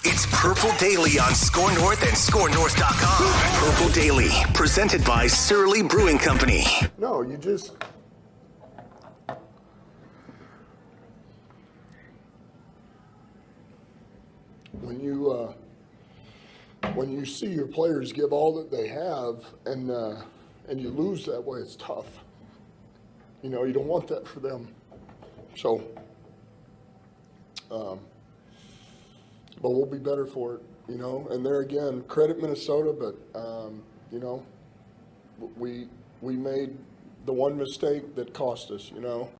It's Purple Daily on Score North and ScoreNorth.com. Purple Daily, presented by Surly Brewing Company. No, you just... When you see your players give all that they have and you lose that way, it's tough. You know, you don't want that for them. So, but we'll be better for it, you know. And there again, credit Minnesota, but you know, we made the one mistake that cost us, you know.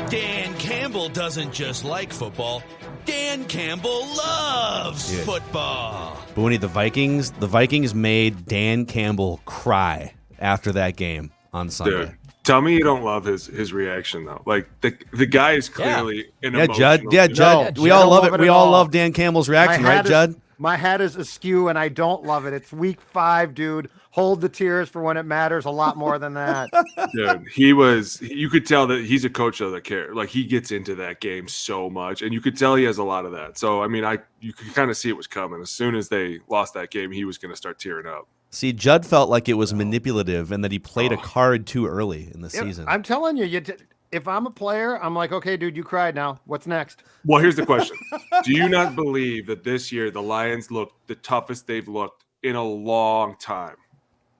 Dan Campbell doesn't just like football. Dan Campbell loves football. Boone, the Vikings made Dan Campbell cry after that game on Sunday. Dude, tell me you don't love his reaction though. Like the guy is clearly an emotional. Judd. We all love it. We all love Dan Campbell's reaction, right, Judd? My hat is askew, and I don't love it. It's week 5, dude. Hold the tears for when it matters a lot more than that. Dude, you could tell that he's a coach that cares. Like, he gets into that game so much, and you could tell he has a lot of that. So, I mean, you could kind of see it was coming. As soon as they lost that game, he was going to start tearing up. See, Judd felt like it was manipulative and that he played a card too early in the season. I'm telling you, if I'm a player, I'm like, okay, dude, you cried now. What's next? Well, here's the question. Do you not believe that this year the Lions looked the toughest they've looked in a long time?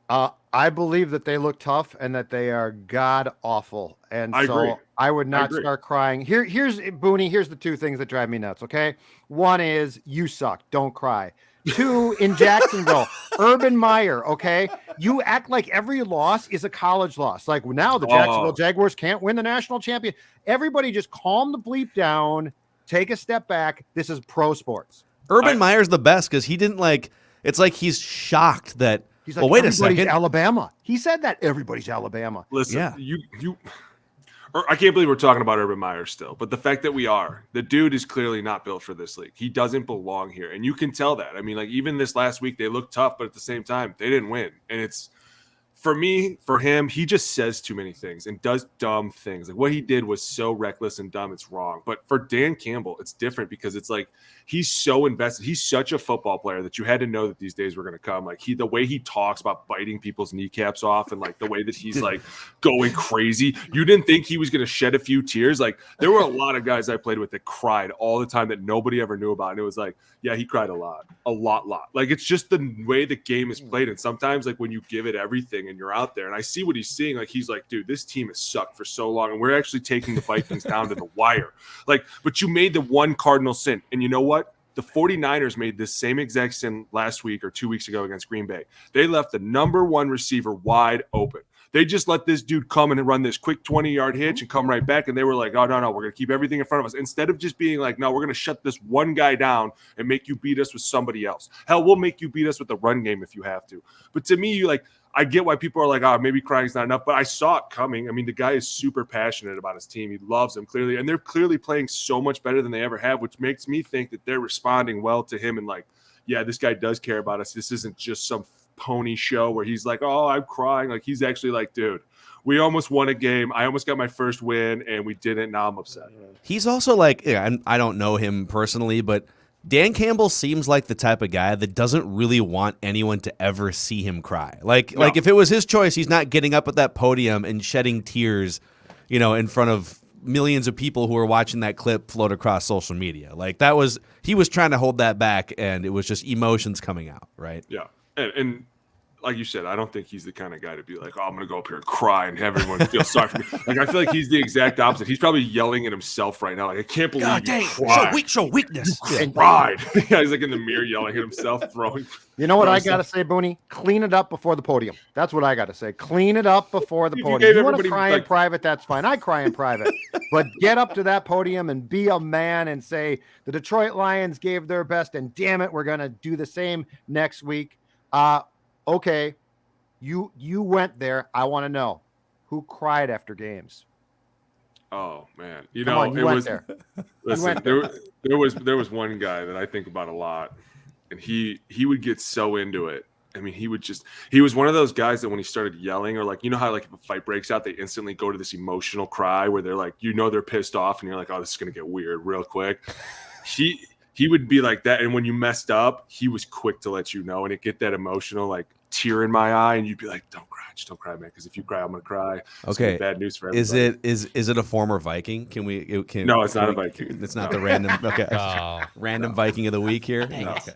I believe that they look tough and that they are god awful. And I agree. I would not start crying. Here's Booney. Here's the two things that drive me nuts. Okay. One is you suck. Don't cry. 2, in Jacksonville, Urban Meyer. Okay. You act like every loss is a college loss. Like now the Jacksonville Jaguars can't win the national champion. Everybody just calm the bleep down. Take a step back. This is pro sports. Urban Meyer's the best because he didn't it's like he's shocked that, he's like, wait a second. Alabama. He said that everybody's Alabama. Listen, I can't believe we're talking about Urban Meyer still, but the fact that the dude is clearly not built for this league. He doesn't belong here. And you can tell that. I mean, like, even this last week, they looked tough, but at the same time, they didn't win. And it's, for him, he just says too many things and does dumb things. Like, what he did was so reckless and dumb, it's wrong. But for Dan Campbell, it's different because it's like he's so invested. He's such a football player that you had to know that these days were going to come. Like, the way he talks about biting people's kneecaps off and like the way that he's like going crazy. You didn't think he was going to shed a few tears. Like, there were a lot of guys I played with that cried all the time that nobody ever knew about. And it was like, yeah, he cried a lot. Like, it's just the way the game is played. And sometimes, like, when you give it everything and you're out there, and I see what he's seeing, like, he's like, dude, this team has sucked for so long, and we're actually taking the Vikings down to the wire. Like, but you made the one cardinal sin. And you know what? The 49ers made this same exact sin last week or 2 weeks ago against Green Bay. They left the number 1 receiver wide open. They just let this dude come in and run this quick 20-yard hitch and come right back. And they were like, oh, no, we're going to keep everything in front of us. Instead of just being like, no, we're going to shut this one guy down and make you beat us with somebody else. Hell, we'll make you beat us with the run game if you have to. But to me, I get why people are like, oh, maybe crying is not enough. But I saw it coming. I mean, the guy is super passionate about his team. He loves them clearly. And they're clearly playing so much better than they ever have, which makes me think that they're responding well to him and like, yeah, this guy does care about us. This isn't just some pony show where he's like, oh, I'm crying. Like, he's actually like, dude, we almost won a game. I almost got my first win, and we didn't. Now I'm upset. He's also like, I don't know him personally, but Dan Campbell seems like the type of guy that doesn't really want anyone to ever see him cry. Like if it was his choice, he's not getting up at that podium and shedding tears, in front of millions of people who are watching that clip float across social media. Like, he was trying to hold that back, and it was just emotions coming out, right? Yeah. And like you said, I don't think he's the kind of guy to be like, oh, I'm going to go up here and cry and have everyone feel sorry for me. Like, I feel like he's the exact opposite. He's probably yelling at himself right now. Like, I can't believe you cried. Show weakness. You cried. Yeah, he's like in the mirror yelling at himself, throwing. You know what I got to say, Booney? Clean it up before the podium. That's what I got to say. Clean it up before the podium. You want to cry in private, that's fine. I cry in private. But get up to that podium and be a man and say, the Detroit Lions gave their best, and damn it, we're going to do the same next week. Okay, you went there. I want to know who cried after games. Oh man, Listen, there was one guy that I think about a lot, and he would get so into it. I mean, he was one of those guys that when he started yelling, or like, you know how like if a fight breaks out, they instantly go to this emotional cry where they're like, they're pissed off, and you're like, oh, this is gonna get weird real quick. he would be like that. And when you messed up, he was quick to let you know, and it get that emotional, like tear in my eye. And you'd be like, don't cry, just don't cry, man. Cause if you cry, I'm going to cry. It's gonna be bad news for everybody. Is it a former Viking? No, it's not a Viking. It's not the random, random Viking of the week here. No, okay.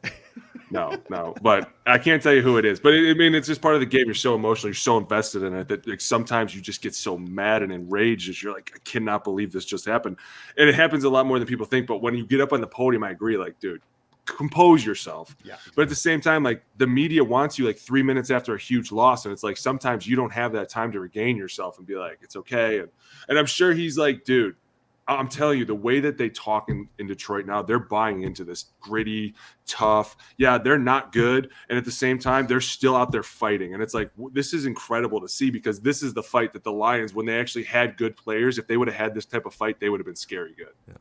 No, but I can't tell you who it is. But I mean, it's just part of the game. You're so emotional, you're so invested in it that like, sometimes you just get so mad and enraged that you're like, I cannot believe this just happened. And it happens a lot more than people think. But when you get up on the podium, I agree. Like, dude, compose yourself. Yeah. But at the same time, like the media wants you like 3 minutes after a huge loss, and it's like sometimes you don't have that time to regain yourself and be like, it's okay. And I'm sure he's like, dude, I'm telling you, the way that they talk in Detroit now, they're buying into this gritty, tough. Yeah, they're not good. And at the same time, they're still out there fighting. And it's like, this is incredible to see because this is the fight that the Lions, when they actually had good players, if they would have had this type of fight, they would have been scary good. Yeah.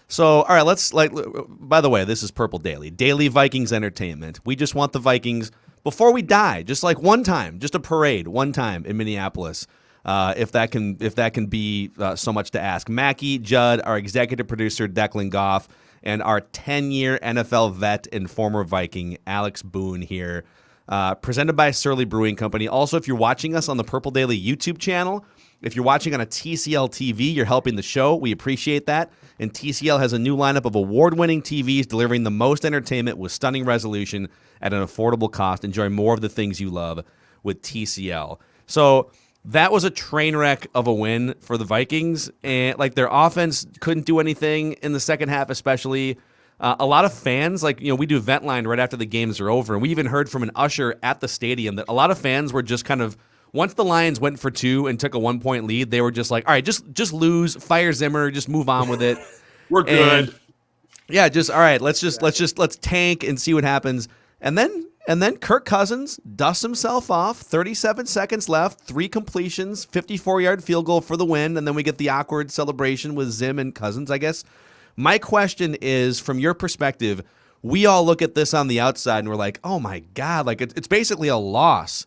So, all right, by the way, this is Purple Daily. Daily Vikings entertainment. We just want the Vikings, before we die, just like one time, just a parade, one time in Minneapolis. If that can be so much to ask. Mackie, Judd, our executive producer, Declan Goff, and our 10-year NFL vet and former Viking, Alex Boone here. Presented by Surly Brewing Company. Also, if you're watching us on the Purple Daily YouTube channel, if you're watching on a TCL TV, you're helping the show. We appreciate that. And TCL has a new lineup of award-winning TVs delivering the most entertainment with stunning resolution at an affordable cost. Enjoy more of the things you love with TCL. So that was a train wreck of a win for the Vikings, and like their offense couldn't do anything in the second half, especially. A lot of fans, like, you know, we do vent line right after the games are over, and we even heard from an usher at the stadium that a lot of fans were just kind of, once the Lions went for 2 and took a 1-point lead, they were just like, all right, just lose, fire Zimmer, just move on with it. We're good. And yeah, just all right, let's tank and see what happens, and then Kirk Cousins dusts himself off, 37 seconds left, 3 completions, 54-yard field goal for the win, and then we get the awkward celebration with Zim and Cousins, I guess. My question is, from your perspective, we all look at this on the outside and we're like, oh my God, like it's basically a loss.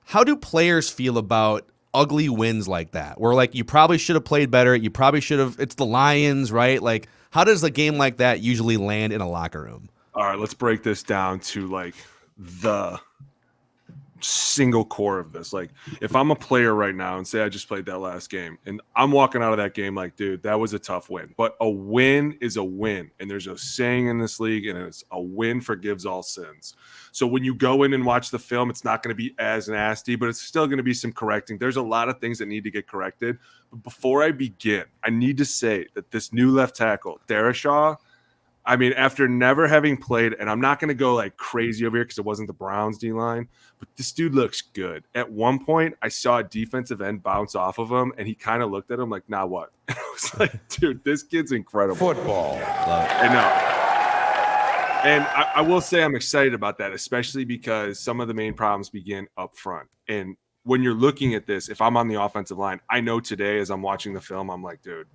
How do players feel about ugly wins like that? Where like you probably should have played better, you probably should have, it's the Lions, right? Like how does a game like that usually land in a locker room? All right, let's break this down to like the single core of this. Like if I'm a player right now and say I just played that last game and I'm walking out of that game like, dude, that was a tough win, but a win is a win. And there's a saying in this league, and it's a win forgives all sins. So when you go in and watch the film, it's not going to be as nasty, but it's still going to be some correcting. There's a lot of things that need to get corrected. But before I begin, I need to say that this new left tackle, Darashaw, I mean, after never having played, and I'm not going to go like crazy over here because it wasn't the Browns D-line, but this dude looks good. At one point, I saw a defensive end bounce off of him, and he kind of looked at him like, nah, what? I was like, dude, this kid's incredible. Football. I know. And I will say I'm excited about that, especially because some of the main problems begin up front. And when you're looking at this, if I'm on the offensive line, I know today as I'm watching the film, I'm like, dude,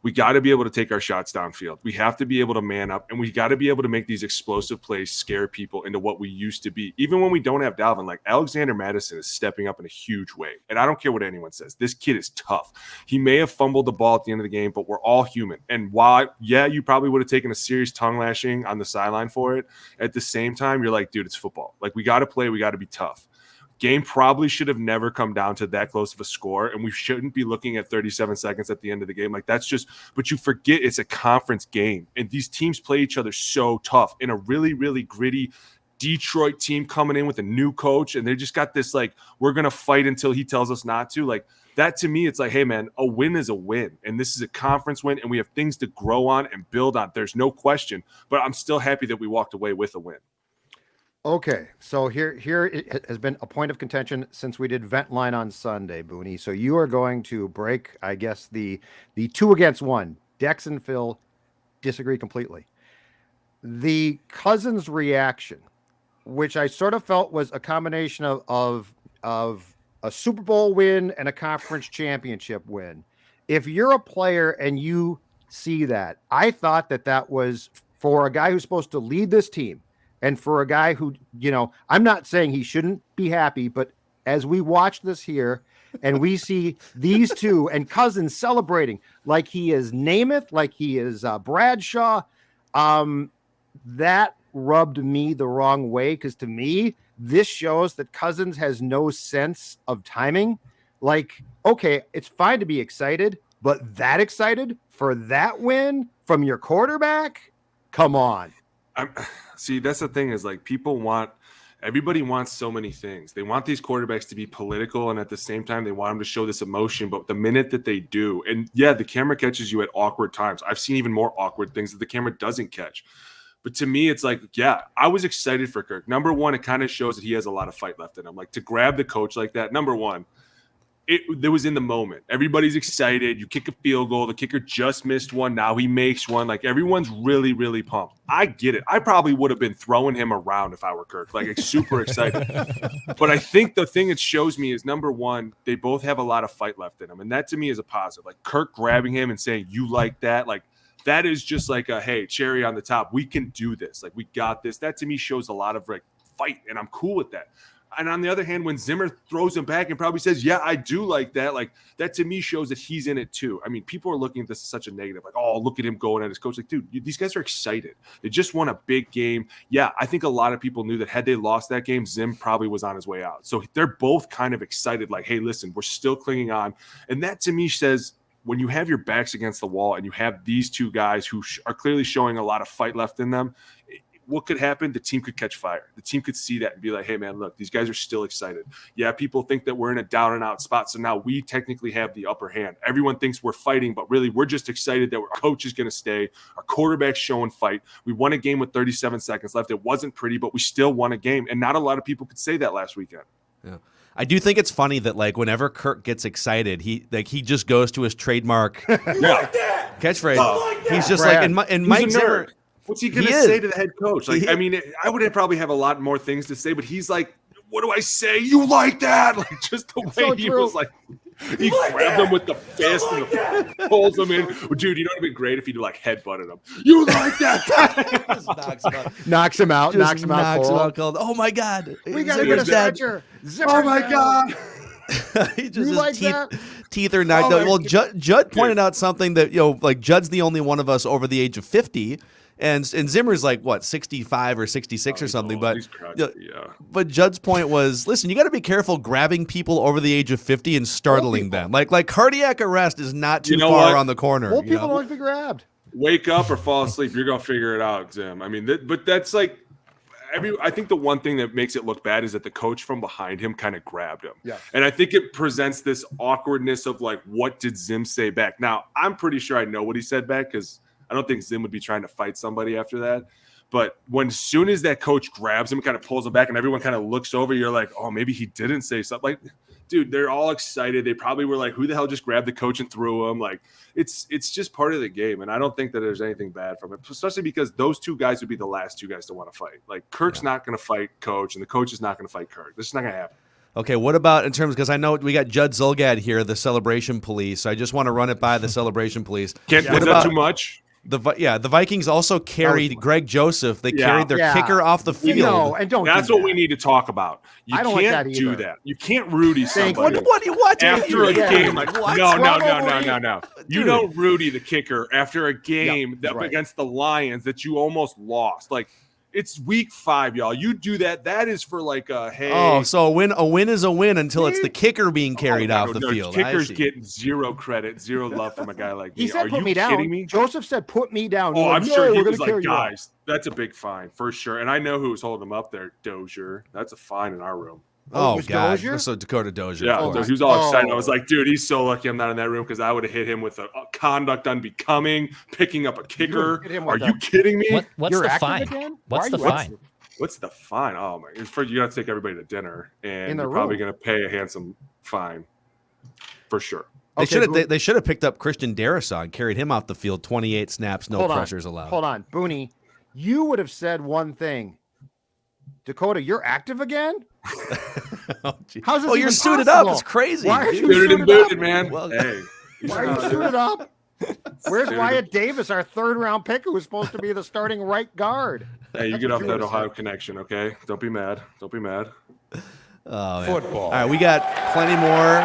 we got to be able to take our shots downfield. We have to be able to man up, and we got to be able to make these explosive plays scare people into what we used to be. Even when we don't have Dalvin, like Alexander Madison is stepping up in a huge way. And I don't care what anyone says. This kid is tough. He may have fumbled the ball at the end of the game, but we're all human. And while, yeah, you probably would have taken a serious tongue lashing on the sideline for it, at the same time, you're like, dude, it's football. Like, we got to play. We got to be tough. Game probably should have never come down to that close of a score, and we shouldn't be looking at 37 seconds at the end of the game. Like, that's just – but you forget it's a conference game, and these teams play each other so tough in a really, really gritty Detroit team coming in with a new coach, and they just got this, like, we're going to fight until he tells us not to. Like, that to me, it's like, hey, man, a win is a win, and this is a conference win, and we have things to grow on and build on. There's no question, but I'm still happy that we walked away with a win. Okay, so here it has been a point of contention since we did vent line on Sunday, Booney. So you are going to break, I guess, the 2 against 1. Dex and Phil disagree completely. The Cousins reaction, which I sort of felt was a combination of a Super Bowl win and a conference championship win. If you're a player and you see that, I thought that was for a guy who's supposed to lead this team. And for a guy who, you know, I'm not saying he shouldn't be happy, but as we watch this here and we see these two and Cousins celebrating like he is Namath, like he is Bradshaw, that rubbed me the wrong way, because to me, this shows that Cousins has no sense of timing. Like, okay, it's fine to be excited, but that excited for that win from your quarterback? Come on. See, that's the thing is, like, everybody wants so many things. They want these quarterbacks to be political, and at the same time, they want them to show this emotion. But the minute that they do, and yeah, the camera catches you at awkward times. I've seen even more awkward things that the camera doesn't catch. But to me, it's like, yeah, I was excited for Kirk. Number one, it kind of shows that he has a lot of fight left in him. Like, to grab the coach like that, number one, it was in the moment. Everybody's excited. You kick a field goal. The kicker just missed one. Now he makes one. Like, everyone's really, really pumped. I get it. I probably would have been throwing him around if I were Kirk. Like, super excited. But I think the thing it shows me is, number one, they both have a lot of fight left in them. And that to me is a positive. Like, Kirk grabbing him and saying, you like that? Like, that is just like a, hey, cherry on the top. We can do this. Like, we got this. That to me shows a lot of like fight, and I'm cool with that. And on the other hand, when Zimmer throws him back and probably says, yeah, I do like that, like, that to me shows that he's in it too. I mean, people are looking at this as such a negative, like, oh, look at him going at his coach. Like, dude, these guys are excited. They just won a big game. Yeah, I think a lot of people knew that had they lost that game, Zim probably was on his way out. So they're both kind of excited, like, hey, listen, we're still clinging on. And that to me says, when you have your backs against the wall and you have these two guys who are clearly showing a lot of fight left in them, what could happen? The team could catch fire. The team could see that and be like, hey, man, look, these guys are still excited. Yeah, people think that we're in a down and out spot. So now we technically have the upper hand. Everyone thinks we're fighting, but really we're just excited that our coach is going to stay. Our quarterback's showing fight. We won a game with 37 seconds left. It wasn't pretty, but we still won a game. And not a lot of people could say that last weekend. Yeah. I do think it's funny that, like, whenever Kirk gets excited, he just goes to his trademark catchphrase. He's just Brad, like, and Mike Zimmer. What's he going to say to the head coach? Like, I mean, I would probably have a lot more things to say, but he's like, what do I say? You like that? Like, just the way So he true. was like, he grabbed him with the fist and pulls him in. Dude, you know what would be great if he like headbutted him. You like that? Knocks him out. Knocks him out. Cold. Oh my God! We got to get a stretcher. Oh my God. He just, You his like that? teeth are knocked out. Well, Judd pointed out something that, like, Judd's the only one of us over the age of 50. And Zimmer's like, what, 65 or 66 or something. But but Judd's point was, listen, you got to be careful grabbing people over the age of 50 and startling them. Like cardiac arrest is not too far on the corner. Old people always be grabbed. Wake up or fall asleep. You're going to figure it out, Zim. I mean, but that's like, I think the one thing that makes it look bad is that the coach from behind him kind of grabbed him. Yeah. And I think it presents this awkwardness of like, what did Zim say back? Now, I'm pretty sure I know what he said back, because I don't think Zim would be trying to fight somebody after that. But as soon as that coach grabs him, kind of pulls him back, and everyone kind of looks over, you're like, oh, maybe he didn't say something. Like, dude, they're all excited. They probably were like, who the hell just grabbed the coach and threw him? Like, it's just part of the game. And I don't think that there's anything bad from it, especially because those two guys would be the last two guys to want to fight. Like, Kirk's not going to fight coach, and the coach is not going to fight Kirk. This is not going to happen. Okay, what about in terms, because I know we got Judd Zulgad here, the celebration police. So I just want to run it by the celebration police. Is that too much? The Vikings also carried Greg Joseph. They carried their kicker off the field. No, and don't. That's do what we need to talk about. You I don't can't like that do either. that. You can't Rudy somebody. What? After a game, like, What? no. You don't Rudy the kicker after a game against the Lions that you almost lost. Like, it's week 5, y'all. You do that. That is for like a hey. Oh, so a win is a win until it's the kicker being carried off the field. Kickers get zero credit, zero love from a guy like me. He said, Are "Put you me down." kidding me? Joseph said, "Put me down." Oh, I'm sure he was like, guys, guys, that's a big fine for sure. And I know who was holding him up there, Dozier. That's a fine in our room. Oh, was God. Dozier? So Dakota Dozier. Yeah, he was all excited. I was like, dude, he's so lucky I'm not in that room, because I would have hit him with a conduct unbecoming, picking up a kicker. Are you kidding me? What's You're the active fine? again? What's the Why are you fine? What's the fine? Oh, my. It's for, you got to take everybody to dinner, and In the you're probably room. going to pay a handsome fine for sure. They should have picked up Christian Darrisaw and carried him off the field. 28 snaps, no pressures allowed. Hold on, Booney. You would have said one thing. Dakota, you're active again? How's this you're even suited possible? up. It's crazy. Why are you Suited and suited up? booted, man. Well, Hey. Why are you suited up? Where's Wyatt Davis, our 3rd-round pick, who was supposed to be the starting right guard? Hey, you get off that Ohio connection, okay? Don't be mad. Don't be mad. Oh, football. All right, we got plenty more.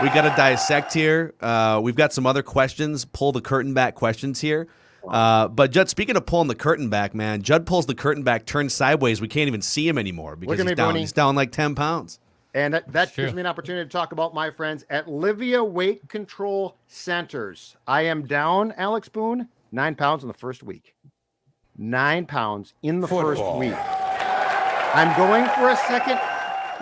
We got to dissect here. We've got some other questions, pull the curtain back questions here. But Judd, speaking of pulling the curtain back, man, Judd pulls the curtain back, turns sideways. We can't even see him anymore because he's down. He's down like 10 pounds. And that gives me an opportunity to talk about my friends at Livia Weight Control Centers. I am down, Alex Boone, 9 pounds in the first week. 9 pounds in the first week. I'm going for a second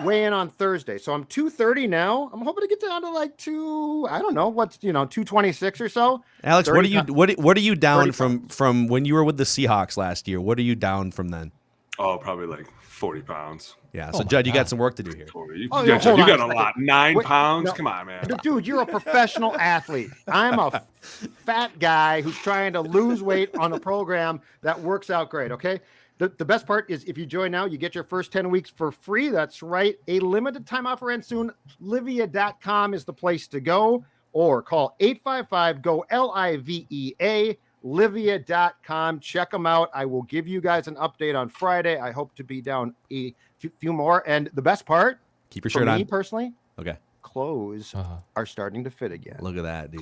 weigh-in on Thursday. So I'm 230 now. I'm hoping to get down to like 226 or so. Alex, what are you down from when you were with the Seahawks last year? What are you down from then? Oh, probably like 40 pounds. Yeah, so Judd, you got some work to do here. You got a lot. 9 pounds? No, come on, man. Dude, you're a professional athlete. I'm a fat guy who's trying to lose weight on a program that works out great, okay? The best part is if you join now, you get your first 10 weeks for free. That's right. A limited time offer ends soon. Livia.com is the place to go, or call 855-GO-LIVEA. Livia.com. Check them out. I will give you guys an update on Friday. I hope to be down a few more. And the best part, keep your shirt on. Me personally, okay, clothes are starting to fit again. Look at that, dude.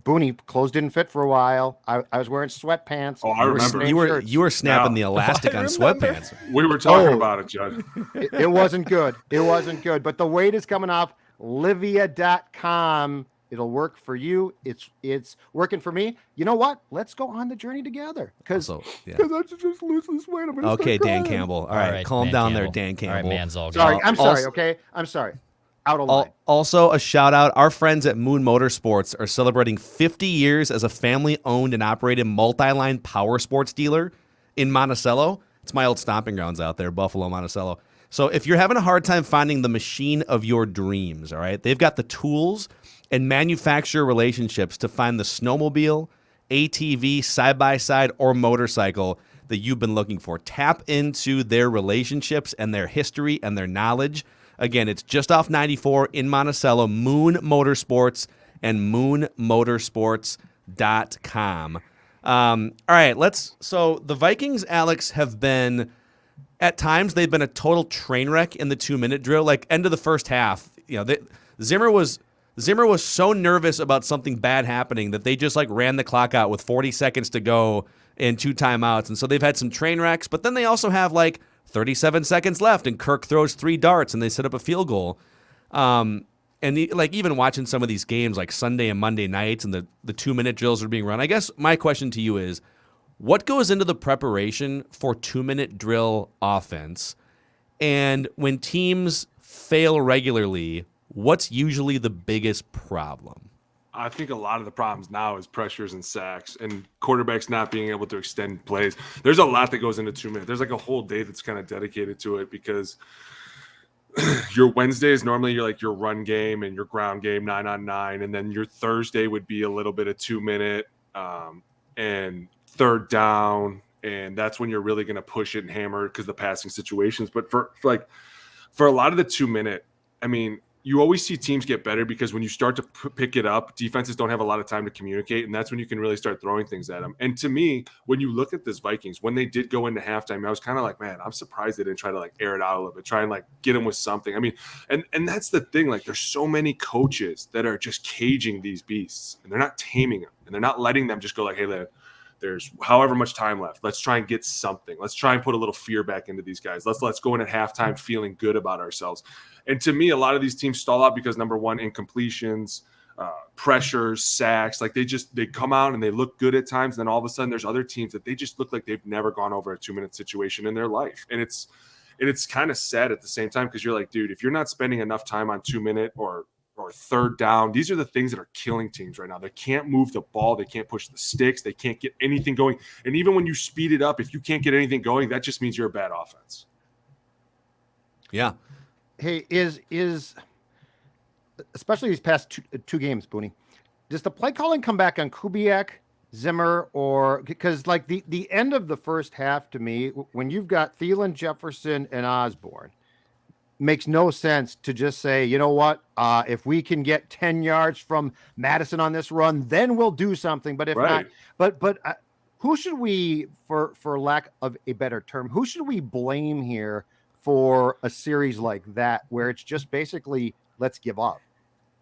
Booney, clothes didn't fit for a while. I was wearing sweatpants. Oh, I remember. You were snapping the elastic on sweatpants. We were talking about it, Judd. It wasn't good. It wasn't good. But the weight is coming off. Livia.com. It'll work for you. It's working for me. You know what? Let's go on the journey together. Because I should just lose this weight. Okay, Dan Campbell. All right, calm down there, Dan Campbell. All right, man's all good. Sorry, I'm sorry. Okay, I'm sorry. Out of line. Also, a shout out. Our friends at Moon Motorsports are celebrating 50 years as a family-owned and operated multi-line power sports dealer in Monticello. It's my old stomping grounds out there, Buffalo, Monticello. So if you're having a hard time finding the machine of your dreams, all right, they've got the tools and manufacturer relationships to find the snowmobile, ATV, side-by-side, or motorcycle that you've been looking for. Tap into their relationships and their history and their knowledge. Again, it's just off 94 in Monticello, Moon Motorsports and moonmotorsports.com. All right, so the Vikings, Alex, have been, at times, they've been a total train wreck in the 2-minute drill. Like, end of the first half, Zimmer was so nervous about something bad happening that they just ran the clock out with 40 seconds to go and 2 timeouts. And so they've had some train wrecks, but then they also have 37 seconds left and Kirk throws 3 darts and they set up a field goal. And even watching some of these games like Sunday and Monday nights and the 2-minute drills are being run. I guess my question to you is, what goes into the preparation for 2-minute drill offense? And when teams fail regularly, what's usually the biggest problem? I think a lot of the problems now is pressures and sacks and quarterbacks not being able to extend plays. There's a lot that goes into 2 minutes. There's a whole day that's kind of dedicated to it because your Wednesday is normally your run game and your ground game 9-on-9. And then your Thursday would be a little bit of 2-minute and third down. And that's when you're really going to push it and hammer because the passing situations. But for a lot of the 2-minute, I mean, you always see teams get better because when you start to pick it up, defenses don't have a lot of time to communicate, and that's when you can really start throwing things at them. And to me, when you look at this Vikings, when they did go into halftime, I was kind of like, man, I'm surprised they didn't try to air it out a little bit, try and get them with something. I mean, and that's the thing. There's so many coaches that are just caging these beasts, and they're not taming them, and they're not letting them just go hey, there's however much time left. Let's try and get something. Let's try and put a little fear back into these guys. Let's go in at halftime feeling good about ourselves. And to me, a lot of these teams stall out because, number one, incompletions, pressures, sacks. They come out and they look good at times. And then all of a sudden there's other teams that they just look like they've never gone over a 2-minute situation in their life. And it's kind of sad at the same time because you're like, dude, if you're not spending enough time on 2-minute or third down, these are the things that are killing teams right now. They can't move the ball. They can't push the sticks. They can't get anything going. And even when you speed it up, if you can't get anything going, that just means you're a bad offense. Yeah. Hey, is especially these past two games, Booney, does the play calling come back on Kubiak, Zimmer, or because the end of the first half to me, when you've got Thielen, Jefferson, and Osborne, makes no sense to just say, you know what, if we can get 10 yards from Madison on this run, then we'll do something. But if not, but who should we, for lack of a better term, who should we blame here for a series like that, where it's just basically let's give up?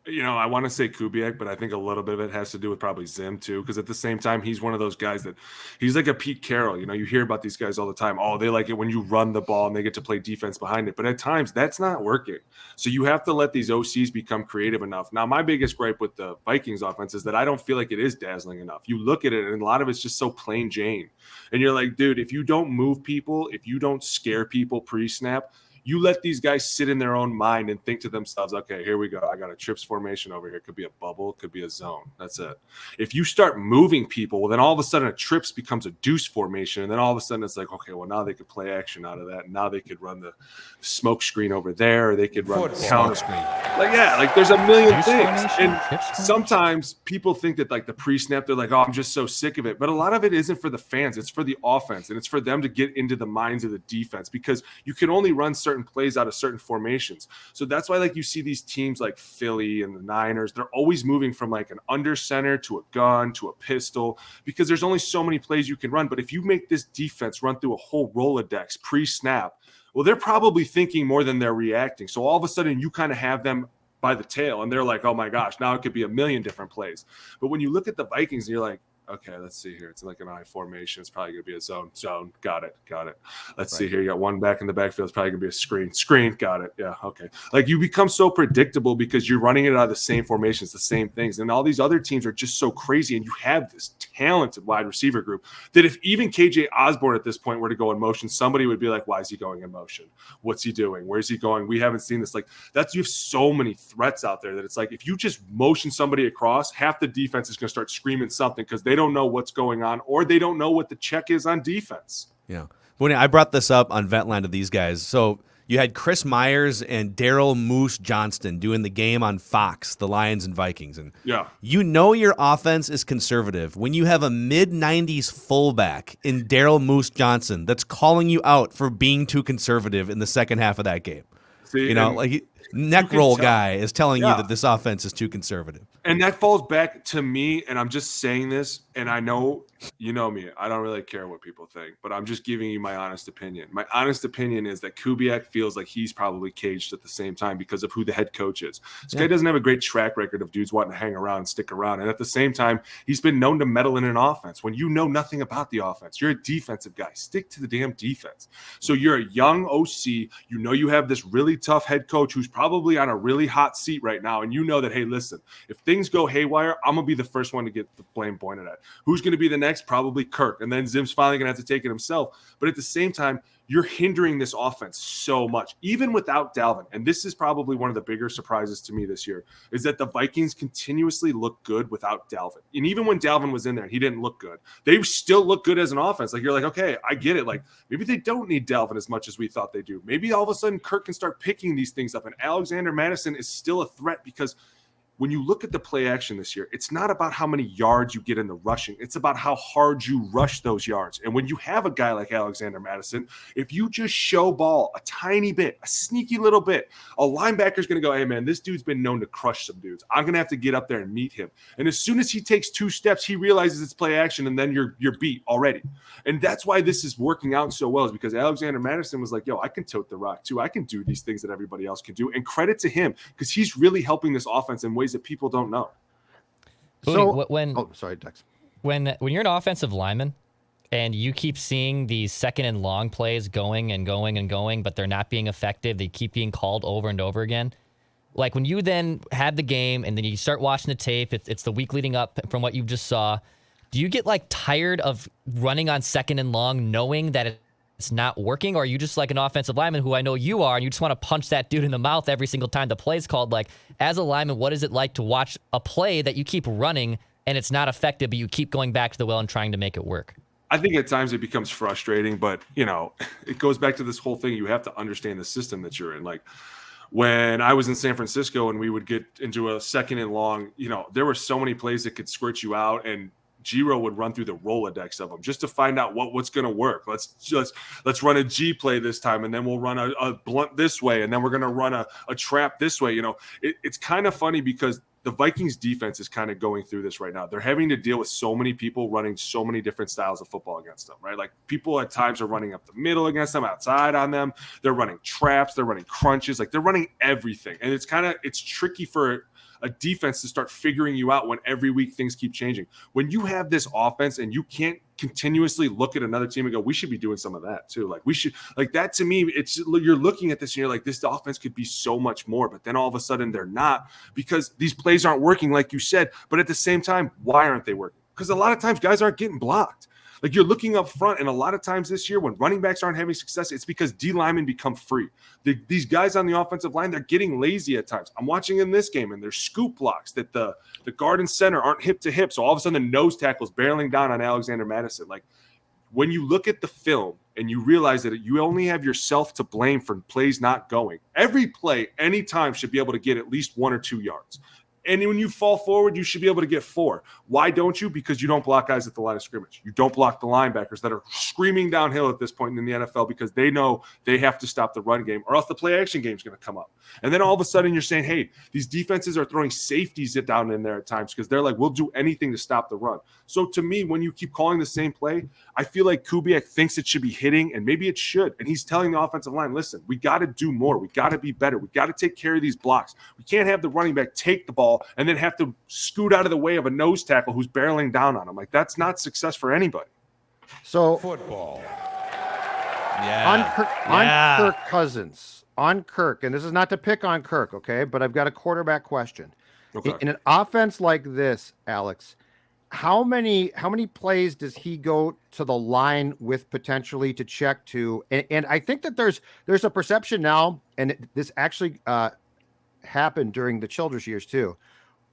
I want to say Kubiak, but I think a little bit of it has to do with probably Zim too, because at the same time, he's one of those guys that he's like a Pete Carroll. You hear about these guys all the time. Oh, they like it when you run the ball and they get to play defense behind it. But at times, that's not working. So you have to let these OCs become creative enough. Now, my biggest gripe with the Vikings offense is that I don't feel like it is dazzling enough. You look at it, and a lot of it's just so plain Jane. And you're like, dude, if you don't move people, if you don't scare people pre-snap, you let these guys sit in their own mind and think to themselves, okay, here we go. I got a trips formation over here. It could be a bubble. It could be a zone. That's it. If you start moving people, well, then all of a sudden a trips becomes a deuce formation. And then all of a sudden it's like, okay, well, now they could play action out of that. And now they could run the smoke screen over there, or they could run the counter screen. Like there's a million Deuce things. formation? And sometimes people think that like the pre-snap, they're like, oh, I'm just so sick of it. But a lot of it isn't for the fans. It's for the offense. And it's for them to get into the minds of the defense, because you can only run certain plays out of certain formations. So that's why like you see these teams like Philly and the Niners, they're always moving from like an under center to a gun to a pistol, because there's only so many plays you can run. But if you make this defense run through a whole Rolodex pre-snap, well, they're probably thinking more than they're reacting. So all of a sudden you kind of have them by the tail and they're like, oh my gosh, now it could be a million different plays. But when you look at the Vikings, you're like, okay, let's see here. It's like an I formation. It's probably going to be a zone. Got it. Let's see here. You got one back in the backfield. It's probably going to be a screen. Got it. Yeah. Okay. Like you become so predictable because you're running it out of the same formations, the same things. And all these other teams are just so crazy. And you have this talented wide receiver group that if even KJ Osborne at this point were to go in motion, somebody would be like, why is he going in motion? What's he doing? Where's he going? We haven't seen this. Like that's, you have so many threats out there that it's like, if you just motion somebody across, half the defense is going to start screaming something because they don't know what's going on, or they don't know what the check is on defense. Yeah. When I brought this up on Ventline to these guys. So you had Chris Myers and Daryl Moose Johnston doing the game on Fox, the Lions and Vikings. And yeah, your offense is conservative when you have a mid-90s fullback in Daryl Moose Johnson that's calling you out for being too conservative in the second half of that game. See, neck roll guy is telling you that this offense is too conservative. And that falls back to me, and I'm just saying this, and I know you know me. I don't really care what people think, but I'm just giving you my honest opinion. My honest opinion is that Kubiak feels like he's probably caged at the same time because of who the head coach is. This guy doesn't have a great track record of dudes wanting to hang around and stick around. And at the same time, he's been known to meddle in an offense. When you know nothing about the offense, you're a defensive guy. Stick to the damn defense. So you're a young OC. You know you have this really tough head coach who's probably on a really hot seat right now. And you know that, hey, listen, if things go haywire, I'm going to be the first one to get the blame pointed at. Who's going to be the next? Probably Kirk. And then Zim's finally going to have to take it himself. But at the same time, you're hindering this offense so much, even without Dalvin. And this is probably one of the bigger surprises to me this year, is that the Vikings continuously look good without Dalvin. And even when Dalvin was in there, he didn't look good. They still look good as an offense. Like, you're like, okay, I get it. Like, maybe they don't need Dalvin as much as we thought they do. Maybe all of a sudden Kirk can start picking these things up. And Alexander Madison is still a threat, because when you look at the play action this year, it's not about how many yards you get in the rushing. It's about how hard you rush those yards. And when you have a guy like Alexander Madison, if you just show ball a tiny bit, a sneaky little bit, a linebacker's going to go, hey, man, this dude's been known to crush some dudes. I'm going to have to get up there and meet him. And as soon as he takes 2 steps, he realizes it's play action, and then you're beat already. And that's why this is working out so well, is because Alexander Madison was like, yo, I can tote the rock too. I can do these things that everybody else can do. And credit to him, because he's really helping this offense in ways that people don't know. Sorry, Dex. When you're an offensive lineman and you keep seeing these second and long plays going and going and going, but they're not being effective, they keep being called over and over again. Like when you then have the game and then you start watching the tape, it's the week leading up from what you just saw. Do you get like tired of running on second and long knowing that it's not working? Or are you just like an offensive lineman, who I know you are, and you just want to punch that dude in the mouth every single time the play's called? Like, as a lineman, what is it like to watch a play that you keep running and it's not effective, but you keep going back to the well and trying to make it work? I think at times it becomes frustrating, but it goes back to this whole thing. You have to understand the system that you're in. Like, when I was in San Francisco and we would get into a second and long, there were so many plays that could squirt you out, and Giro would run through the Rolodex of them just to find out what's going to work. Let's run a G play this time, and then we'll run a blunt this way, and then we're going to run a trap this way. It's kind of funny because the Vikings defense is kind of going through this right now. They're having to deal with so many people running so many different styles of football against them, right? Like, people at times are running up the middle against them, outside on them. They're running traps. They're running crunches. Like, they're running everything. And it's tricky for a defense to start figuring you out when every week things keep changing. When you have this offense and you can't continuously look at another team and go, we should be doing some of that too. Like we should, like that to me, it's, you're looking at this and you're like, this offense could be so much more, but then all of a sudden they're not, because these plays aren't working like you said. But at the same time, why aren't they working? Because a lot of times guys aren't getting blocked. Like you're looking up front, and a lot of times this year when running backs aren't having success, it's because D linemen become free. These guys on the offensive line, they're getting lazy at times. I'm watching in this game, and there's scoop blocks that the guard and center aren't hip to hip. So all of a sudden the nose tackle's barreling down on Alexander Madison. Like when you look at the film and you realize that you only have yourself to blame for plays not going, every play, anytime should be able to get at least 1 or 2 yards. And when you fall forward, you should be able to get 4. Why don't you? Because you don't block guys at the line of scrimmage. You don't block the linebackers that are screaming downhill at this point in the NFL because they know they have to stop the run game or else the play action game is going to come up. And then all of a sudden you're saying, hey, these defenses are throwing safeties down in there at times because they're like, we'll do anything to stop the run. So to me, when you keep calling the same play, I feel like Kubiak thinks it should be hitting, and maybe it should. And he's telling the offensive line, listen, we got to do more. We got to be better. We got to take care of these blocks. We can't have the running back take the ball and then have to scoot out of the way of a nose tackle who's barreling down on him. Like, that's not success for anybody. So Football. on Kirk Cousins, on Kirk, and this is not to pick on Kirk, okay, but I've got a quarterback question. Okay. In an offense like this, Alex, how many plays does he go to the line with potentially to check to? And I think that there's a perception now, and this actually happened during the Childress years too.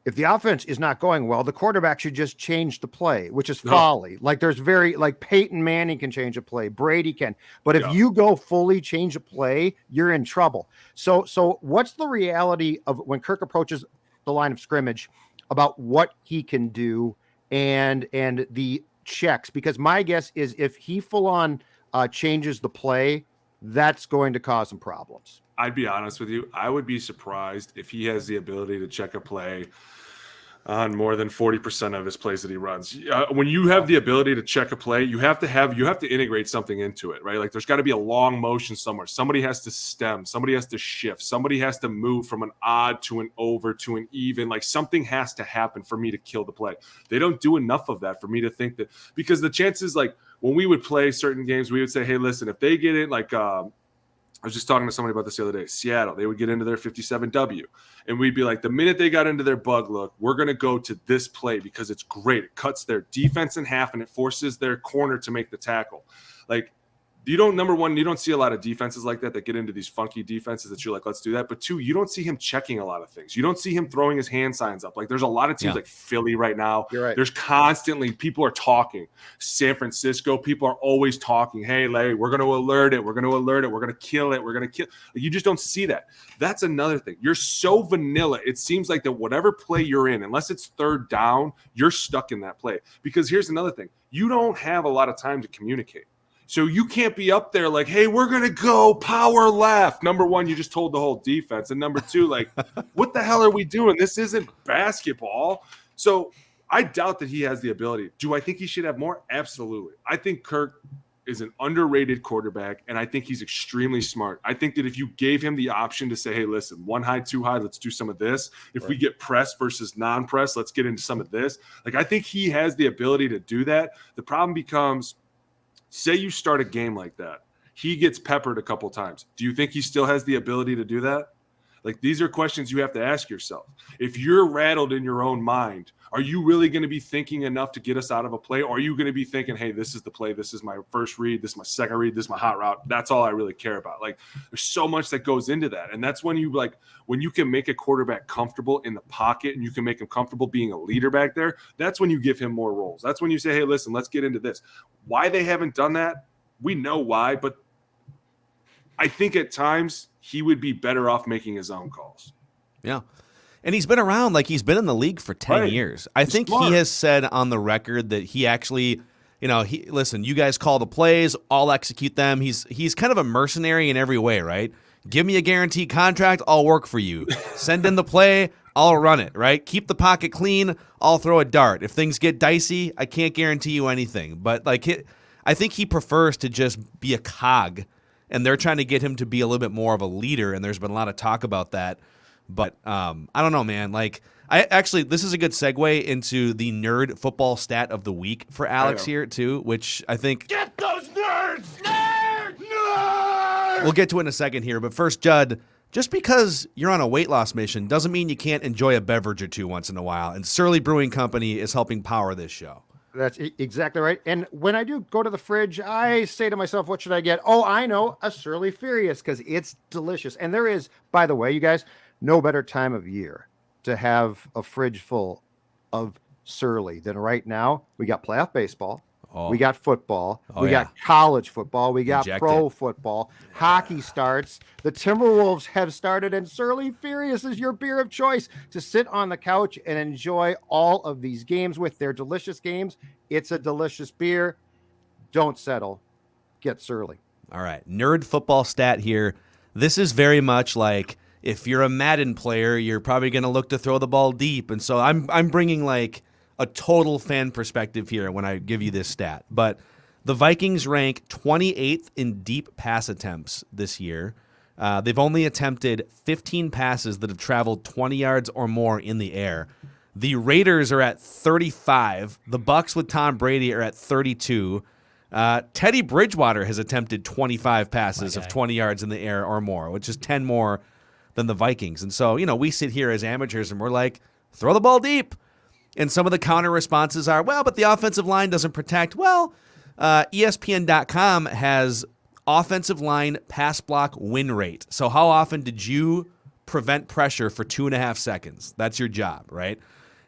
If the offense is not going well, the quarterback should just change the play, which is folly. Like there's like Peyton Manning can change a play, Brady can, but if you go fully change a play, you're in trouble. So what's the reality of when Kirk approaches the line of scrimmage about what he can do and the checks? Because my guess is if he full on changes the play, that's going to cause some problems. I'd be honest with you. I would be surprised if he has the ability to check a play on more than 40% of his plays that he runs. When you have the ability to check a play, you have to integrate something into it, right? Like there's got to be a long motion somewhere. Somebody has to stem. Somebody has to shift. Somebody has to move from an odd to an over to an even. Like something has to happen for me to kill the play. They don't do enough of that for me to think that, because the chances, like when we would play certain games, we would say, hey, listen, if they get it, like I was just talking to somebody about this the other day. Seattle, they would get into their 57W. And we'd be like, the minute they got into their bug look, we're going to go to this play because it's great. It cuts their defense in half and it forces their corner to make the tackle. Like, number one, you don't see a lot of defenses like that get into these funky defenses that you're like, let's do that. But 2, you don't see him checking a lot of things. You don't see him throwing his hand signs up. Like there's a lot of teams like Philly right now. You're right. There's constantly people are talking. San Francisco, people are always talking. Hey, Larry, we're going to alert it. We're going to alert it. We're going to kill it. We're going to kill. Like, you just don't see that. That's another thing. You're so vanilla. It seems like that whatever play you're in, unless it's third down, you're stuck in that play. Because here's another thing. You don't have a lot of time to communicate. So you can't be up there like, hey, we're going to go power left. Number one, you just told the whole defense. And number 2, like, what the hell are we doing? This isn't basketball. So I doubt that he has the ability. Do I think he should have more? Absolutely. I think Kirk is an underrated quarterback, and I think he's extremely smart. I think that if you gave him the option to say, hey, listen, 1 high, 2 high, let's do some of this. If we get press versus non-press, let's get into some of this. Like, I think he has the ability to do that. The problem becomes, say you start a game like that, he gets peppered a couple times. Do you think he still has the ability to do that? Like, these are questions you have to ask yourself. If you're rattled in your own mind, are you really going to be thinking enough to get us out of a play? Or are you going to be thinking, hey, this is the play. This is my first read. This is my second read. This is my hot route. That's all I really care about. Like, there's so much that goes into that. And that's when you can make a quarterback comfortable in the pocket and you can make him comfortable being a leader back there. That's when you give him more roles. That's when you say, hey, listen, let's get into this. Why they haven't done that, we know why. But I think at times he would be better off making his own calls. Yeah. And he's been around, like he's been in the league for 10 years. I think he has said on the record that he actually, listen, you guys call the plays, I'll execute them. He's kind of a mercenary in every way, right? Give me a guaranteed contract, I'll work for you. Send in the play, I'll run it, right? Keep the pocket clean, I'll throw a dart. If things get dicey, I can't guarantee you anything. But I think he prefers to just be a cog, and they're trying to get him to be a little bit more of a leader, and there's been a lot of talk about that. But I don't know, man. Like, this is a good segue into the nerd football stat of the week for Alex here too, which I think Get those nerds! Nerds! we'll get to in a second here. But first, Judd, just because you're on a weight loss mission doesn't mean you can't enjoy a beverage or two once in a while. And Surly Brewing Company is helping power this show. That's exactly right. And when I do go to the fridge, I say to myself, what should I get? Oh, I know, a Surly Furious, because it's delicious. And there is, by the way, you guys, no better time of year to have a fridge full of Surly than right now. We got playoff baseball. We got football. We got college football. We got pro football. Hockey starts. The Timberwolves have started, and Surly Furious is your beer of choice to sit on the couch and enjoy all of these games with. Their delicious games. It's a delicious beer. Don't settle. Get Surly. All right. Nerd football stat here. This is very much like if you're a Madden player, you're probably going to look to throw the ball deep. And so I'm bringing like a total fan perspective here when I give you this stat. But the Vikings rank 28th in deep pass attempts this year. They've only attempted 15 passes that have traveled 20 yards or more in the air. The Raiders are at 35. The Bucs with Tom Brady are at 32. Teddy Bridgewater has attempted 25 passes of 20 yards in the air or more, which is 10 more than the Vikings. And so, we sit here as amateurs and we're like, throw the ball deep. And some of the counter responses are, well, but the offensive line doesn't protect. Well, ESPN.com has offensive line pass block win rate. So how often did you prevent pressure for 2.5 seconds? That's your job, right?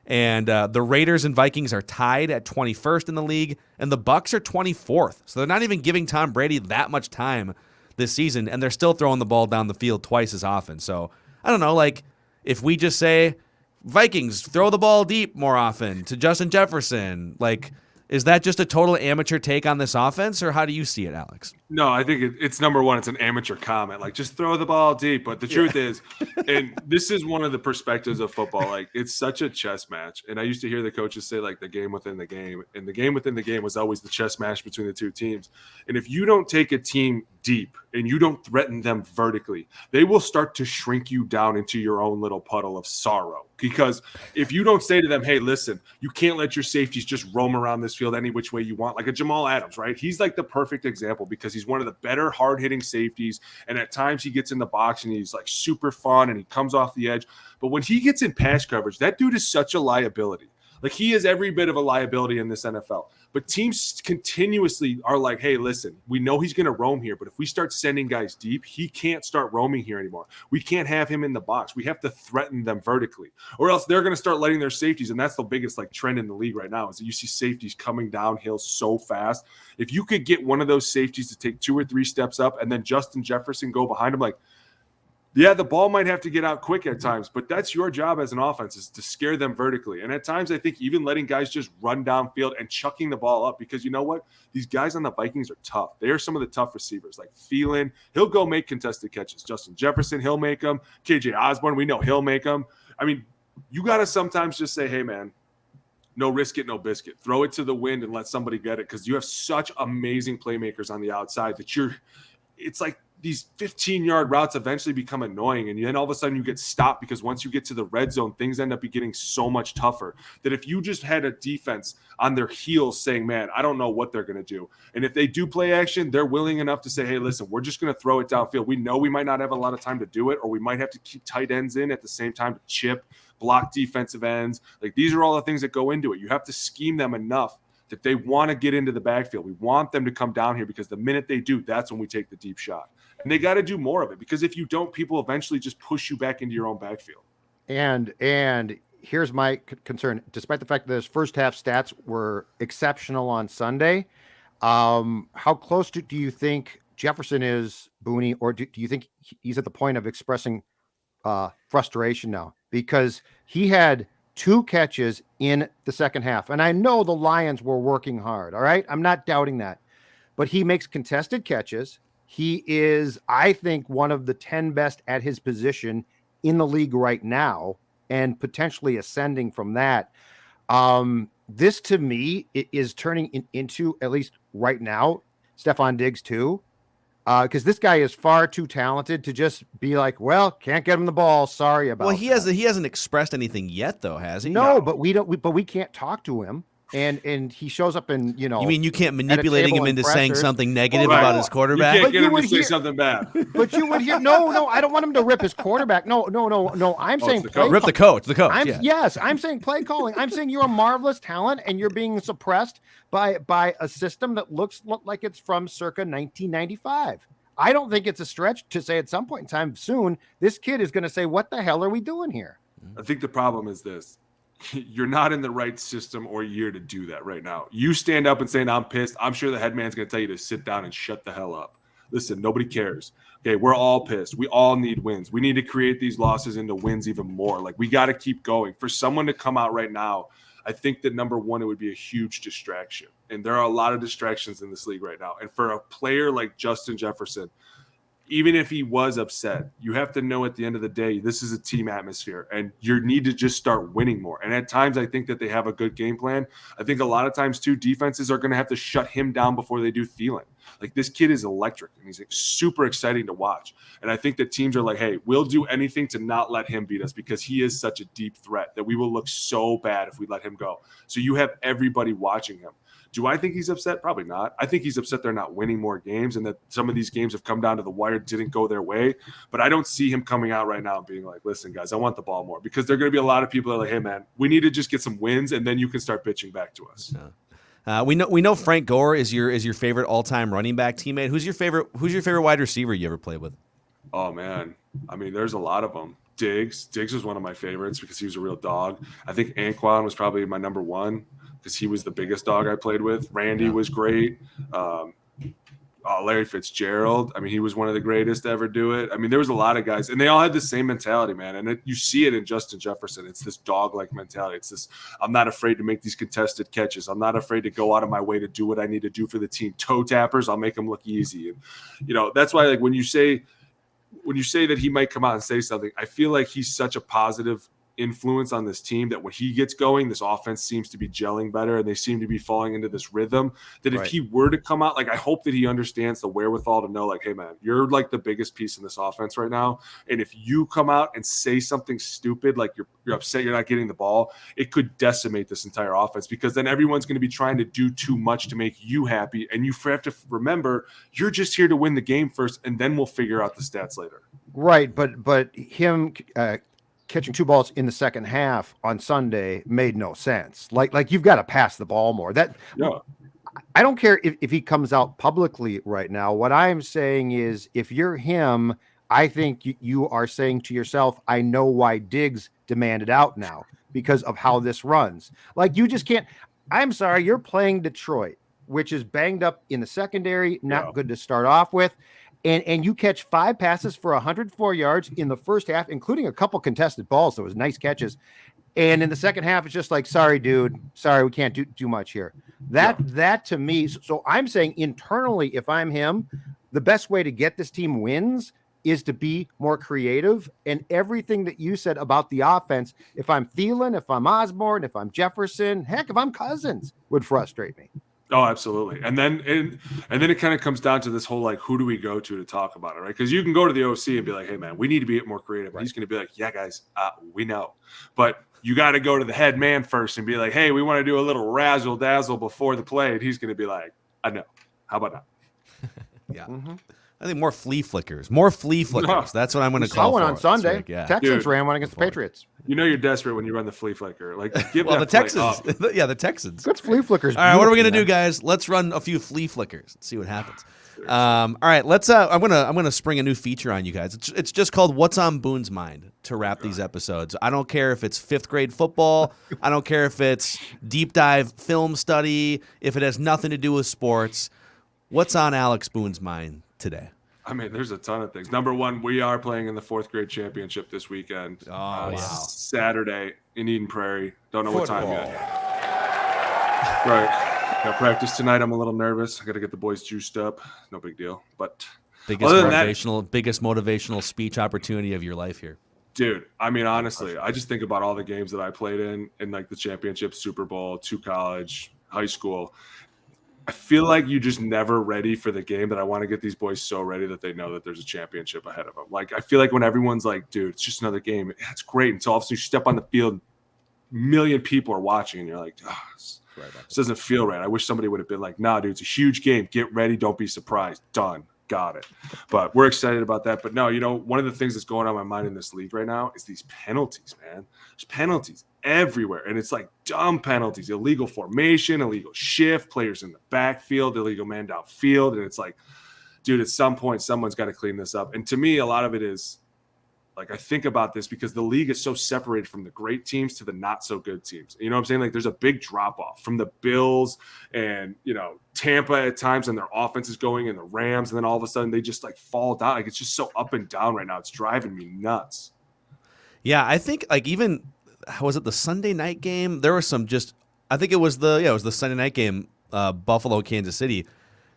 And the Raiders and Vikings are tied at 21st in the league, and the Bucs are 24th. So they're not even giving Tom Brady that much time this season, and they're still throwing the ball down the field twice as often. So I don't know, like if we just say, Vikings, throw the ball deep more often to Justin Jefferson. Like, is that just a total amateur take on this offense, or how do you see it, Alex? No, I think it's number one. It's an amateur comment. Like, just throw the ball deep. But the truth is, and this is one of the perspectives of football, like, it's such a chess match. And I used to hear the coaches say, like, the game within the game. And the game within the game was always the chess match between the two teams. And if you don't take a team deep and you don't threaten them vertically, they will start to shrink you down into your own little puddle of sorrow. Because if you don't say to them, hey, listen, you can't let your safeties just roam around this field any which way you want, like a Jamal Adams, right? He's like the perfect example because he's one of the better hard-hitting safeties, and at times he gets in the box and he's like super fun and he comes off the edge. But when he gets in pass coverage, that dude is such a liability. Like, he is every bit of a liability in this NFL. But teams continuously are like, hey, listen, we know he's going to roam here, but if we start sending guys deep, he can't start roaming here anymore. We can't have him in the box. We have to threaten them vertically, or else they're going to start letting their safeties, and that's the biggest like trend in the league right now is that you see safeties coming downhill so fast. If you could get one of those safeties to take 2 or 3 steps up and then Justin Jefferson go behind him, like, yeah, the ball might have to get out quick at times, but that's your job as an offense is to scare them vertically. And at times, I think even letting guys just run downfield and chucking the ball up, because you know what? These guys on the Vikings are tough. They are some of the tough receivers. Like Thielen, he'll go make contested catches. Justin Jefferson, he'll make them. KJ Osborne, we know he'll make them. I mean, you got to sometimes just say, hey, man, no risk it, no biscuit. Throw it to the wind and let somebody get it, because you have such amazing playmakers on the outside that it's like these 15-yard routes eventually become annoying, and then all of a sudden you get stopped because once you get to the red zone, things end up getting so much tougher that if you just had a defense on their heels saying, man, I don't know what they're going to do. And if they do play action, they're willing enough to say, hey, listen, we're just going to throw it downfield. We know we might not have a lot of time to do it, or we might have to keep tight ends in at the same time to chip, block defensive ends. Like, these are all the things that go into it. You have to scheme them enough that they want to get into the backfield. We want them to come down here because the minute they do, that's when we take the deep shot. And they got to do more of it, because if you don't, people eventually just push you back into your own backfield. And here's my concern. Despite the fact that his first half stats were exceptional on Sunday, how close do you think Jefferson is, Boone, or do you think he's at the point of expressing frustration now? Because he had 2 catches in the second half. And I know the Lions were working hard, all right? I'm not doubting that. But he makes contested catches. He is, I think, one of the 10 best at his position in the league right now, and potentially ascending from that. This, to me, is turning into, at least right now, Stephon Diggs too. Because this guy is far too talented to just be like, well, can't get him the ball. Sorry about. Well, he hasn't expressed anything yet, though, has he? No, but we can't talk to him. And he shows up in, You mean you can't manipulating him into saying something negative about his You quarterback? can't get him to say something bad. But you would hear no, I don't want him to rip his quarterback. No. I'm saying Rip the coach. Yes, I'm saying play calling. I'm saying you're a marvelous talent and you're being suppressed by a system that looks like it's from circa 1995. I don't think it's a stretch to say at some point in time soon, this kid is going to say, what the hell are we doing here? I think the problem is this. You're not in the right system or year to do that right now. You stand up and saying, I'm pissed. I'm sure the head man's going to tell you to sit down and shut the hell up. Listen, nobody cares. Okay, we're all pissed. We all need wins. We need to create these losses into wins even more. Like, we got to keep going. For someone to come out right now, I think that number one, it would be a huge distraction. And there are a lot of distractions in this league right now. And for a player like Justin Jefferson, even if he was upset, you have to know at the end of the day, this is a team atmosphere and you need to just start winning more. And at times, I think that they have a good game plan. I think a lot of times, too, defenses are going to have to shut him down before they do Thielen. Like, this kid is electric and he's like super exciting to watch. And I think that teams are like, hey, we'll do anything to not let him beat us because he is such a deep threat that we will look so bad if we let him go. So you have everybody watching him. Do I think he's upset? Probably not. I think he's upset they're not winning more games and that some of these games have come down to the wire, didn't go their way. But I don't see him coming out right now and being like, listen, guys, I want the ball more, because there are going to be a lot of people that are like, hey, man, we need to just get some wins and then you can start bitching back to us. We know Frank Gore is your favorite all-time running back teammate. Who's your favorite wide receiver you ever played with? Oh, man. I mean, there's a lot of them. Diggs was one of my favorites because he was a real dog. I think Anquan was probably my number one because he was the biggest dog I played with. Randy was great. Larry Fitzgerald. I mean, he was one of the greatest to ever do it. I mean, there was a lot of guys, and they all had the same mentality, man. And you see it in Justin Jefferson. It's this dog-like mentality. It's this, I'm not afraid to make these contested catches. I'm not afraid to go out of my way to do what I need to do for the team. Toe tappers, I'll make them look easy. And, that's why, like, when you say that he might come out and say something, I feel like he's such a positive influence on this team that when he gets going, this offense seems to be gelling better and they seem to be falling into this rhythm that if he were to come out, like, I hope that he understands the wherewithal to know, like, hey, man, you're like the biggest piece in this offense right now. And if you come out and say something stupid, like you're upset you're not getting the ball, it could decimate this entire offense, because then everyone's going to be trying to do too much to make you happy. And you have to remember, you're just here to win the game first, and then we'll figure out the stats later. Right. But him, catching 2 balls in the second half on Sunday made no sense. Like you've got to pass the ball more. I don't care if he comes out publicly right now. What I'm saying is, if you're him, I think you are saying to yourself, I know why Diggs demanded out now because of how this runs. Like, you just can't. I'm sorry, you're playing Detroit, which is banged up in the secondary, not good to start off with. And you catch 5 passes for 104 yards in the first half, including a couple contested balls. So it was nice catches. And in the second half, it's just like, sorry, dude. Sorry, we can't do much here. That to me. So I'm saying internally, if I'm him, the best way to get this team wins is to be more creative. And everything that you said about the offense, if I'm Thielen, if I'm Osborne, if I'm Jefferson, heck, if I'm Cousins, would frustrate me. Oh, absolutely. And then it kind of comes down to this whole, like, who do we go to talk about it, right? Because you can go to the OC and be like, hey, man, we need to be more creative. Right. He's going to be like, yeah, guys, we know. But you got to go to the head man first and be like, hey, we want to do a little razzle dazzle before the play. And he's going to be like, I know. How about that? Yeah. Mm-hmm. I think more flea flickers. More flea flickers. That's what I'm going to call it. Saw one on Sunday. Week, yeah. Texans ran one against the Patriots. You know you're desperate when you run the flea flicker. Like, the Texans. Yeah, the Texans. That's flea flickers. All right, what are we going to do, guys? Let's run a few flea flickers and see what happens. All right, let's. I'm gonna spring a new feature on you guys. It's just called "What's on Boone's Mind" to wrap these episodes. I don't care if it's 5th grade football. I don't care if it's deep dive film study. If it has nothing to do with sports, what's on Alex Boone's mind today? I mean, there's a ton of things. Number one, we are playing in the 4th grade championship this weekend. Oh, wow. Saturday in Eden Prairie. Don't know what time yet. Right. Got practice tonight. I'm a little nervous. I got to get the boys juiced up. No big deal. But biggest motivational speech opportunity of your life here. Dude, I mean, honestly, I just think about all the games that I played in like the championship, Super Bowl, to college, high school. I feel like you're just never ready for the game, that I want to get these boys so ready that they know that there's a championship ahead of them. Like, I feel like when everyone's like, dude, it's just another game, that's great. Until all of a sudden you step on the field, a million people are watching, and you're like, oh, this doesn't feel right. I wish somebody would have been like, nah, dude, it's a huge game. Get ready. Don't be surprised. Done. Got it. But we're excited about that. But no, one of the things that's going on in my mind in this league right now is these penalties, man. There's penalties everywhere. And it's like dumb penalties, illegal formation, illegal shift, players in the backfield, illegal man downfield. And it's like, dude, at some point, someone's got to clean this up. And to me, a lot of it is, like, I think about this because the league is so separated from the great teams to the not so good teams. You know what I'm saying? Like, there's a big drop off from the Bills and, Tampa at times, and their offense is going, and the Rams. And then all of a sudden they just like fall down. Like, it's just so up and down right now. It's driving me nuts. Yeah. I think like even, was it the Sunday night game? There was some I think it was the Sunday night game, Buffalo, Kansas City.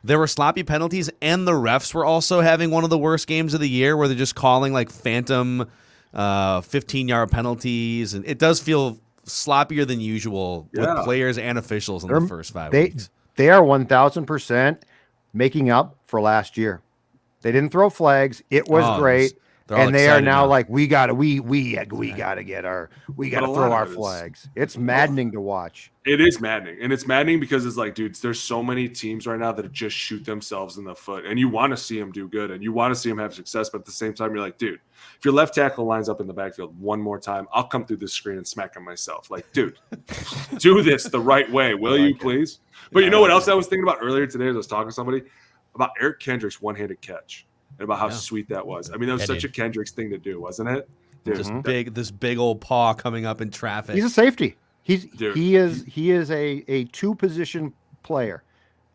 There were sloppy penalties, and the refs were also having one of the worst games of the year where they're just calling like phantom 15-yard penalties. And it does feel sloppier than usual with players and officials in the first 5 weeks. They are 1,000% making up for last year. They didn't throw flags. It was great. And they are now like, we gotta throw our flags. It's maddening to watch. It is maddening. And it's maddening because it's like, dudes, there's so many teams right now that just shoot themselves in the foot. And you want to see them do good, and you want to see them have success. But at the same time, you're like, dude, if your left tackle lines up in the backfield one more time, I'll come through this screen and smack him myself. Like, dude, do this the right way, will you please? But you know what else I was thinking about earlier today as I was talking to somebody? About Eric Kendrick's one-handed catch. And about how sweet that was. I mean, that was such a Kendricks thing to do, wasn't it? Dude, this big old paw coming up in traffic. He's a safety. He is a two-position player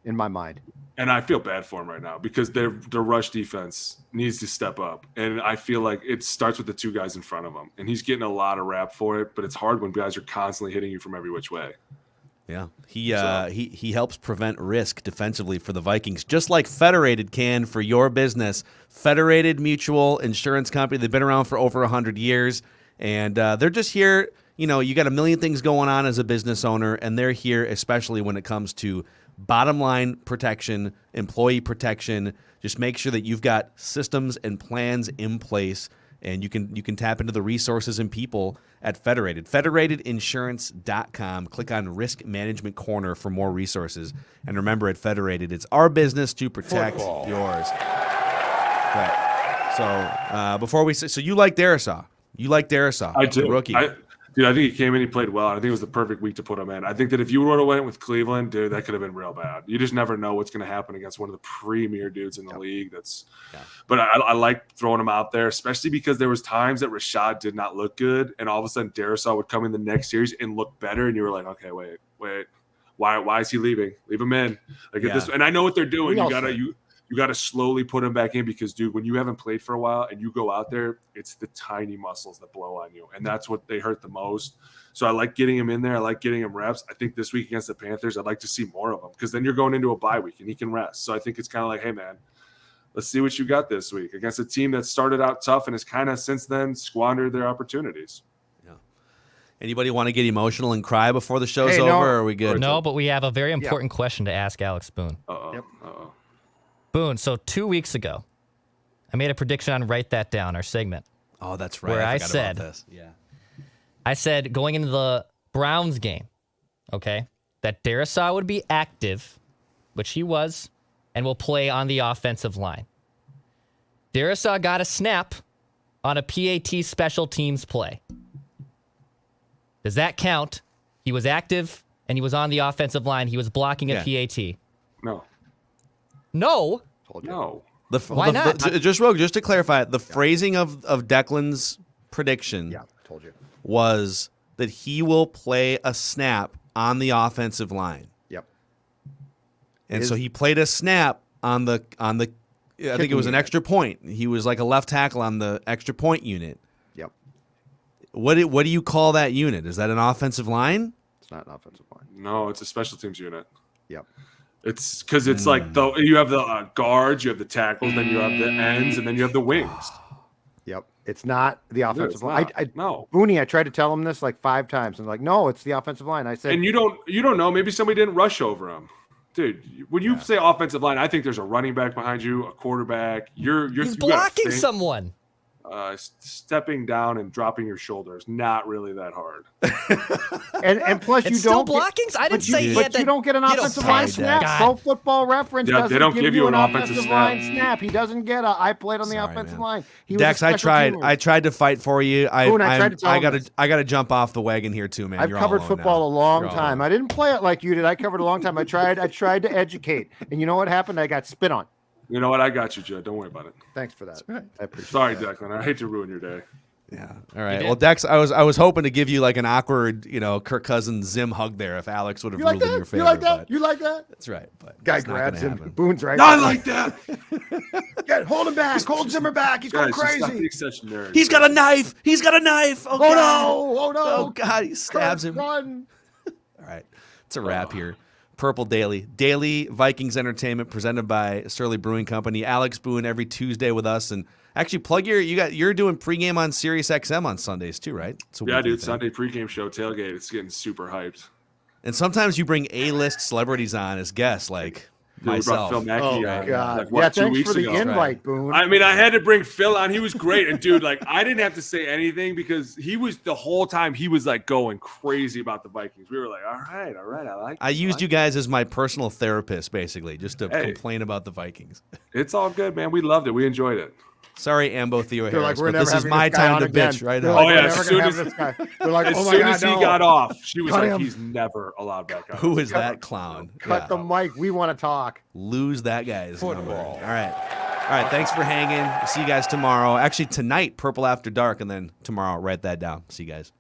in my mind. And I feel bad for him right now because their rush defense needs to step up. And I feel like it starts with the two guys in front of him. And he's getting a lot of rap for it, but it's hard when guys are constantly hitting you from every which way. Yeah, he helps prevent risk defensively for the Vikings, just like Federated can for your business. Federated Mutual Insurance Company, they've been around for over 100 years, and they're just here. You got a million things going on as a business owner, and they're here especially when it comes to bottom line protection, employee protection. Just make sure that you've got systems and plans in place, and you can tap into the resources and people at Federated. Federatedinsurance.com. Click on Risk Management Corner for more resources. And remember, at Federated, it's our business to protect yours. Right. So before we say, so you like Darrisaw. You like Darrisaw. I do. Rookie. I think he came in, he played well. I think it was the perfect week to put him in. I think that if you would have went with Cleveland, dude, that could have been real bad. You just never know what's going to happen against one of the premier dudes in the league. But I like throwing him out there, especially because there was times that Rashad did not look good, and all of a sudden Darrisaw would come in the next series and look better, and you were like, okay, wait, why is he leaving? Leave him in. Like at this, and I know what they're doing. You got to slowly put him back in because, dude, when you haven't played for a while and you go out there, it's the tiny muscles that blow on you, and that's what they hurt the most. So I like getting him in there. I like getting him reps. I think this week against the Panthers, I'd like to see more of him because then you're going into a bye week and he can rest. So I think it's kind of like, hey, man, let's see what you got this week against a team that started out tough and has kind of since then squandered their opportunities. Yeah. Anybody want to get emotional and cry before the show's over, or are we good? No, but we have a very important question to ask Alex Boone. Uh-oh. Boone, so 2 weeks ago, I made a prediction on Write That Down, our segment. Oh, that's right. Where I said, I said going into the Browns game, okay, that Darrisaw would be active, which he was, and will play on the offensive line. Darrisaw got a snap on a PAT special teams play. Does that count? He was active, and he was on the offensive line. He was blocking a PAT. No. No. No. Why not? Just to clarify, the phrasing of Declan's prediction told you. Was that he will play a snap on the offensive line. Yep. And so he played a snap on the I think it was an extra point. He was like a left tackle on the extra point unit. Yep. What do you call that unit? Is that an offensive line? It's not an offensive line. No, it's a special teams unit. Yep. It's because it's like you have the guards, you have the tackles, then you have the ends, and then you have the wings. Yep. It's not the offensive line. No. Booney, I tried to tell him this like 5 times. And like, no, it's the offensive line. I said, and you don't know. Maybe somebody didn't rush over him. Dude, when you say offensive line, I think there's a running back behind you, a quarterback. You're He's you gotta blocking think. someone. Stepping down and dropping your shoulder is not really that hard. And plus, It's you still don't blocking. I didn't say he but had to you don't get an get a offensive line pass. snap. God. Pro Football Reference Yeah, doesn't they don't give you an offensive offensive snap. line snap. He doesn't get a. I played on the Sorry, offensive man. line. He was Dex, a I special tried. teamer. I tried to fight for you. Boone, I tried to tell him this. I gotta jump off the wagon here too, man. I've You're all covered alone football now. a long You're all time. alone. I didn't play it like you did. I covered a long time. I tried to educate, and you know what happened? I got spit on. You know what? I got you, Joe. Don't worry about it. Thanks for that. I appreciate Sorry, that. Declan. I hate to ruin your day. Yeah. All right. did. Well, Dex, I was hoping to give you like an awkward, Kirk Cousins Zim hug there if Alex would have You like ruled in your that? favor. You like that? but You like that? That's right. But Guy it's not grabs gonna him. happen. Boone's right. Not like that. Hold him back. Hold Zimmer back. He's going Guys, just stop crazy. being such nerds. He's got a knife. He's got a knife. Oh, Oh God. no! Oh no! Oh God! He stabs Kirk, him. run. All right. It's a wrap here. Purple Daily Vikings Entertainment presented by Surly Brewing Company. Alex Boone every Tuesday with us, and actually plug you're doing pregame on Sirius XM on Sundays too, right? It's a Yeah, weekly dude. thing. Sunday pregame show tailgate. It's getting super hyped. And sometimes you bring A-list celebrities on as guests, like Dude, we myself. brought Phil Mackey Oh on, God! like, what, yeah, 2 thanks weeks for the ago. invite, Boone. I mean, I had to bring Phil on. He was great. And dude, like, I didn't have to say anything because he was the whole time he was like going crazy about the Vikings. We were like, all right. I like I used you guys as my personal therapist, basically, just to complain about the Vikings. It's all good, man. We loved it. We enjoyed it. Sorry, Ambo Theo They're Harris, like, we're but never this is having my this guy time on to again. bitch right They're now. like, Oh, we're yeah, never as gonna soon have as- this guy. They're like, As oh my soon God, as he no. got off, she was Cut like, him. he's never allowed back on. Who is that clown? Cut Yeah. the mic. We want to talk. Lose that guy's number. All right. Thanks for hanging. See you guys tomorrow. Actually, tonight, Purple After Dark, and then tomorrow, write that down. See you guys.